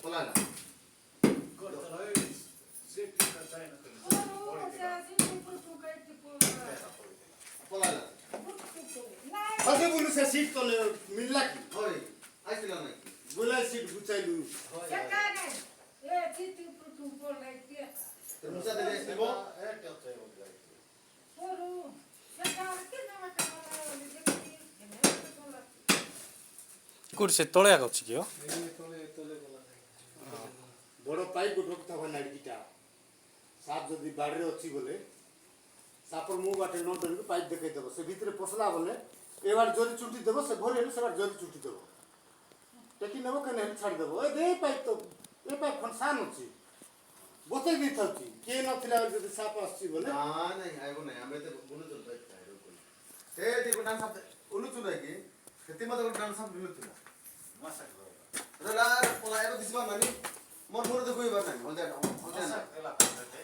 পলাইলা পলাইলা আগে বলু সে সিট তলে মিললা কি হয় আইছিল না বলে সিট গুছাইলু মুসা দিলে আসব কোটি সে তলে আগে ଅଛି କି বড় পাইপ ঢোকতে হয় নাড়িটা সাপ যদি বাড়িরে অছি বলে সাপর মুখ বাটে ন ধরিকি পাইপ দেখাই দেব সে ভিতরে পশলা বলে এবার জরি চুটি দেব সে ভরে হলে সেবার জরি চুটি দেব টেকি নেব কেন ছাড়ি দেব এ দে পাইপ তো এ পাইপ খন সান ଅଛି বতাই দিই থাকি কে নথিলা যদি সাপ আসছি বলে না নাই আইব নাই আমি তো বলু চল ভাই খাই রকম হে দেখো ডান সাপ উলু চুন কি সেতি মত ডান সাপ দিলু চুন মাসা রলা পলাইব দিছবা নানি মোর মোর দেখো এবার নাই হল না এলা করতে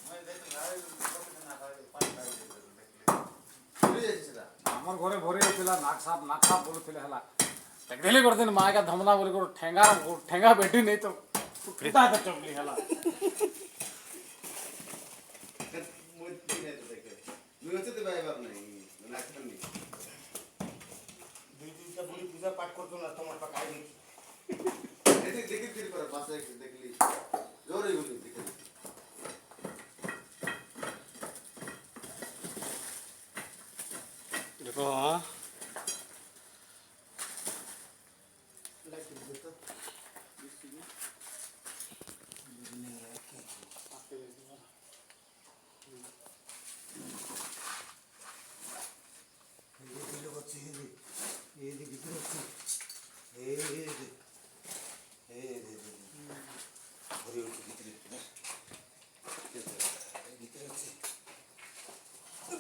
মই দেখি ভাই কত না ভাই পানি পাই চলে যাচ্ছে না আমার ঘরে ভরে ছিল নাক সাপ বলুଥିଲେ ହେଲା দেখলি করতেন মা কা ধমনা বলি করে ঠেঙ্গা বেটি নেই তো পিতা তো চমলি ହେଲା মই দিনে তো দেখে মুই হচ্ছে তো ভাই এবার নাই না খানি দুই দিনটা বুড়ি পূজা পাঠ করতো না তোমার পাকা আই দেখি দেখি দেখি কি করে পাশে দেখলি জোরে গুলি দেখি দেখো হ্যাঁ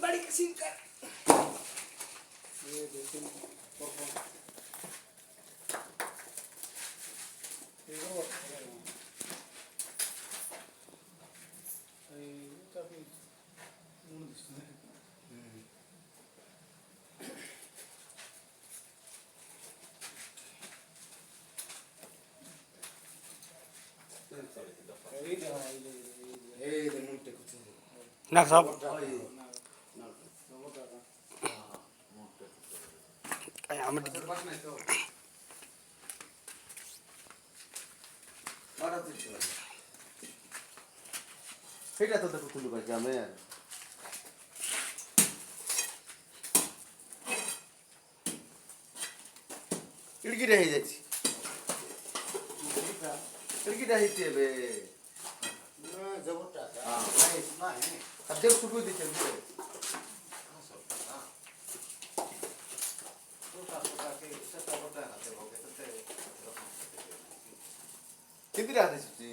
বাড়ি সিনকা এই যে মুন্টে কুচু না সব আমি পাশ নাই তো বাড়া দিছিল সেটা তো দেখো কুলু ভাই আমি খিড়কিটা হয়ে যাচ্ছে খিড়কিটা হইতে হবে না জবরটা হ্যাঁ নাই নাই সবচেয়ে শুরু দিতে হবে କେମିତି ଆସୁଛି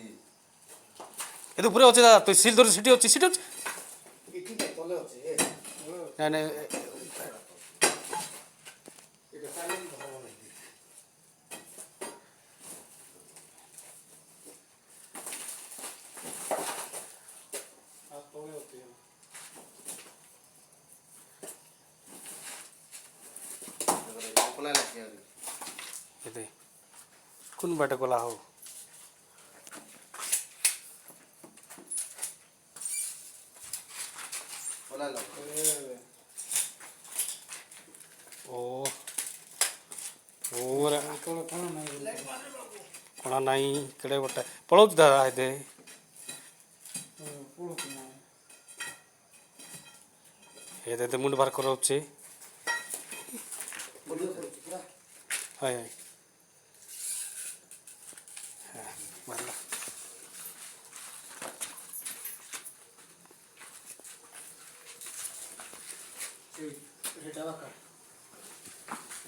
ଏତ ଉପରେ ଅଛି ଦାଦା ତୁଇ ସିଲ୍ ଧରି ସେଠି ଅଛି ଏଠି ତଲେ ଅଛି ନାଇଁ ନାଇଁ এটা চালিয়ে দিতে হবে নাকি আর তলে আছে କଲା ଲାଗି ଏତେ কোন বাটে গলা হও କଲା ଲାଗି ଓ ଓରା କୋଣା ନାଇଁ କେଡ଼େ ବଟା ପଳଉଛି ଦାଦା ଏତେ ଏତେ ମୁଣ୍ଡ ବାହାର କରାଉଛି ହାଏ ହାଏ ମାରିଲା এটা বাকা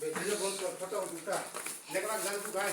বেজে বল ফটো উঠা দেখনা জান তু গায়